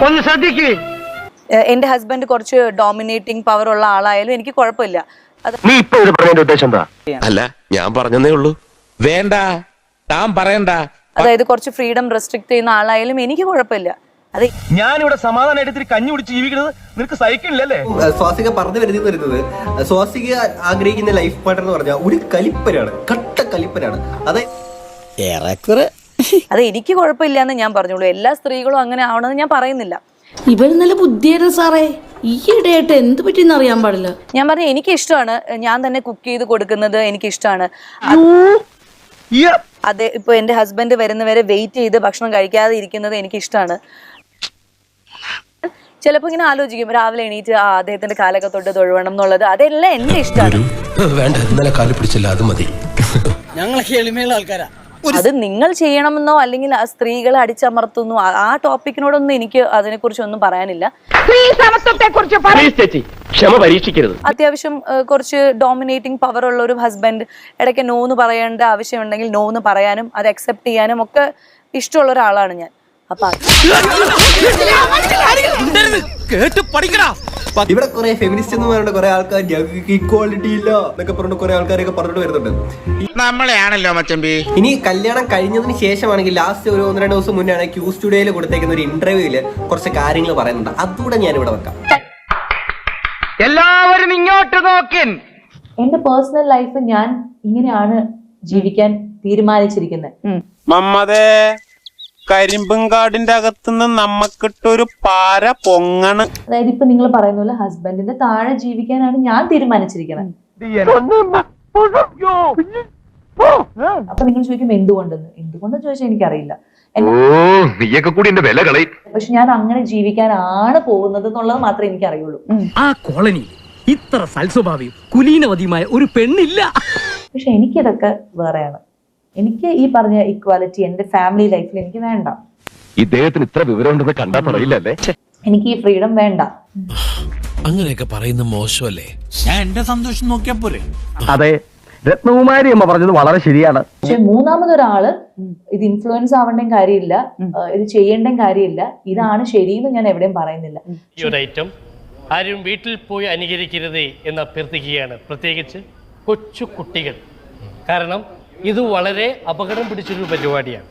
ഒന്ന് ശ്രദ്ധിക്കേ. എന്റെ ഹസ്ബൻഡ് കുറച്ച് ഡോമിനേറ്റിംഗ് പവർ ഉള്ള ആളായാലും എനിക്ക് കുഴപ്പമില്ല. നീ ഇപ്പൊ ഇത് പറഞ്ഞതിന്റെ ഉദ്ദേശം എന്താ? അല്ല, ഞാൻ പറഞ്ഞതേ ഉള്ളൂ. വേണ്ട, താൻ പറയണ്ട. അതായത് കുറച്ച് ഫ്രീഡം റെസ്ട്രിക്ട് ചെയ്യുന്ന ആളായാലും എനിക്ക് കുഴപ്പമില്ല. അതെ, ഞാനിവിടെ സമാധാനമായിട്ട് കഞ്ഞി കുടിച്ച് ജീവിക്കുന്നത് നിനക്ക് സഹിക്കണില്ലല്ലേ? സ്വാസിക പറഞ്ഞു വരുന്നത് സ്വാസിക ആഗ്രഹിക്കുന്ന ലൈഫ് പാർട്ണർ എന്ന് പറഞ്ഞാൽ ഒരു കലിപ്പനാണ്, കട്ട കലിപ്പനാണ്. അത് എനിക്ക് കുഴപ്പമില്ല എന്ന് ഞാൻ പറഞ്ഞോളൂ. എല്ലാ സ്ത്രീകളും അങ്ങനെ ആവണമെന്ന് ഞാൻ പറയുന്നില്ല. ഇവർ നല്ല ബുദ്ധിയായിരുന്നു സാറേ. ഈയിടെയായിട്ട് എന്ത് പറ്റിയെന്ന് അറിയാൻ പാടില്ല. ഞാൻ പറഞ്ഞു എനിക്ക് ഇഷ്ടമാണ്, ഞാൻ തന്നെ കുക്ക് ചെയ്ത് കൊടുക്കുന്നത് എനിക്ക് ഇഷ്ടമാണ്. അതെ, ഇപ്പൊ എന്റെ ഹസ്ബൻഡ് വരുന്നവരെ വെയിറ്റ് ചെയ്ത് ഭക്ഷണം കഴിക്കാതെ ഇരിക്കുന്നത് എനിക്ക് ഇഷ്ടമാണ്. ചിലപ്പോ ഇങ്ങനെ ആലോചിക്കും രാവിലെ എണീറ്റ് അദ്ദേഹത്തിന്റെ കാലൊക്കെ തൊട്ട് തൊഴുവണം എന്നുള്ളത്. അതെല്ലാം എന്റെ ഇഷ്ടമാണ്. വേണ്ട, ഇന്നലെ കാല് പിടിച്ചില്ല, അത് മതി. ഞങ്ങളൊക്കെ എളിമയുള്ള ആൾക്കാരാ. അത് നിങ്ങൾ ചെയ്യണമെന്നോ അല്ലെങ്കിൽ ആ സ്ത്രീകളെ അടിച്ചമർത്തുന്നു ആ ടോപ്പിക്കിനോടൊന്നും എനിക്ക് അതിനെക്കുറിച്ചൊന്നും പറയാനില്ല. ക്ഷമ പരീക്ഷിക്കരുത്. അത്യാവശ്യം കുറച്ച് ഡോമിനേറ്റിംഗ് പവർ ഉള്ള ഒരു ഹസ്ബൻഡ് ഇടയ്ക്ക് നോന്ന് പറയേണ്ട ആവശ്യമുണ്ടെങ്കിൽ നോന്ന് പറയാനും അത് അക്സെപ്റ്റ് ചെയ്യാനും ഒക്കെ ഇഷ്ടമുള്ള ഒരാളാണ് ഞാൻ. അപ്പൊ ഇവിടെ കുറെ ഫെമിനിസ്റ്റ് എന്ന് പറയുന്ന കുറെ ആൾക്കാർ ഈക്വാലിറ്റി ഇല്ല എന്നൊക്കെ പറഞ്ഞിട്ട് കുറെ ആൾക്കാരൊക്കെ പറഞ്ഞിട്ട് വരുന്നുണ്ട്. നമ്മളെയാണല്ലോ മച്ചമ്പി. ഇനി കല്യാണം കഴിഞ്ഞതിന് ശേഷമാണെങ്കിൽ ലാസ്റ്റ് ഒരു 1-2 ദിവസം മുന്നാണ് ക്യൂ സ്റ്റുഡിയോയിൽ കൊടുത്തേക്കുന്ന ഒരു ഇന്റർവ്യൂവില് കുറച്ച് കാര്യങ്ങൾ പറയുന്നുണ്ട്. അതുകൂടെ ഞാൻ ഇവിടെ വെക്കാം. എല്ലാവരും ഇങ്ങോട്ട് നോക്കിൻ. എന്റെ പേഴ്സണൽ ലൈഫ് ഞാൻ ഇങ്ങനെയാണ് ജീവിക്കാൻ തീരുമാനിച്ചിരിക്കുന്നത്. മമ്മതേ, കരിമ്പുംകാടിന്റെ അകത്തുനിന്ന് നമ്മക്കിട്ടൊരു പാര പൊങ്ങണ്. അതായത് ഇപ്പൊ നിങ്ങൾ പറയുന്ന പോലെ ഹസ്ബൻഡിന്റെ താഴെ ജീവിക്കാനാണ് ഞാൻ തീരുമാനിച്ചിരിക്കുന്നത്. അപ്പൊ നിങ്ങൾ ചോദിക്കും എന്തുകൊണ്ടെന്ന് ചോദിച്ചാൽ എനിക്കറിയില്ല. പക്ഷെ ഞാൻ അങ്ങനെ ജീവിക്കാനാണ് പോകുന്നത് എന്നുള്ളത് മാത്രമേ എനിക്ക് അറിയുള്ളൂ. ആ കോളനി ഇത്ര സൽസ്വഭാവിയും കുലീനവതിയുമായ ഒരു പെണ്ണില്ല. പക്ഷെ എനിക്കിതൊക്കെ വേറെയാണ്. എനിക്ക് ഈ പറഞ്ഞ ഇക്വാലിറ്റി എന്റെ ഫാമിലി ലൈഫിൽ എനിക്ക് വേണ്ട. ഇദ്ദേഹത്തിന് ഇത്ര വിവരം ഉണ്ടെന്ന് കണ്ടാ പറയില്ലല്ലേ? എനിക്ക് ഈ ഫ്രീഡം വേണ്ട. അങ്ങനെയൊക്കെ പറയുന്നത് മോശമല്ലേ? ഞാൻ എന്റെ സന്തോഷം നോക്കിയാ പോരെ. അതെ, രത്നകുമാരി അമ്മ പറഞ്ഞത് വളരെ ശരിയാണ്. പക്ഷെ മൂന്നാമതൊരാള് ഇത് ഇൻഫ്ലുവൻസ് ആവേണ്ട കാര്യമില്ല, ഇത് ചെയ്യേണ്ട കാര്യമില്ല, ഇതാണ് ശരിയെന്ന് ഞാൻ എവിടെയും പറയുന്നില്ല. ഈ ഒരു ഐറ്റം ആരും വീട്ടിൽ പോയി അനുകരിക്കരുതേ എന്ന് അഭ്യർത്ഥിക്കുകയാണ്, പ്രത്യേകിച്ച് കൊച്ചു കുട്ടികൾ. കാരണം ഇത് വളരെ അപകടം പിടിച്ചൊരു പരിപാടിയാണ്.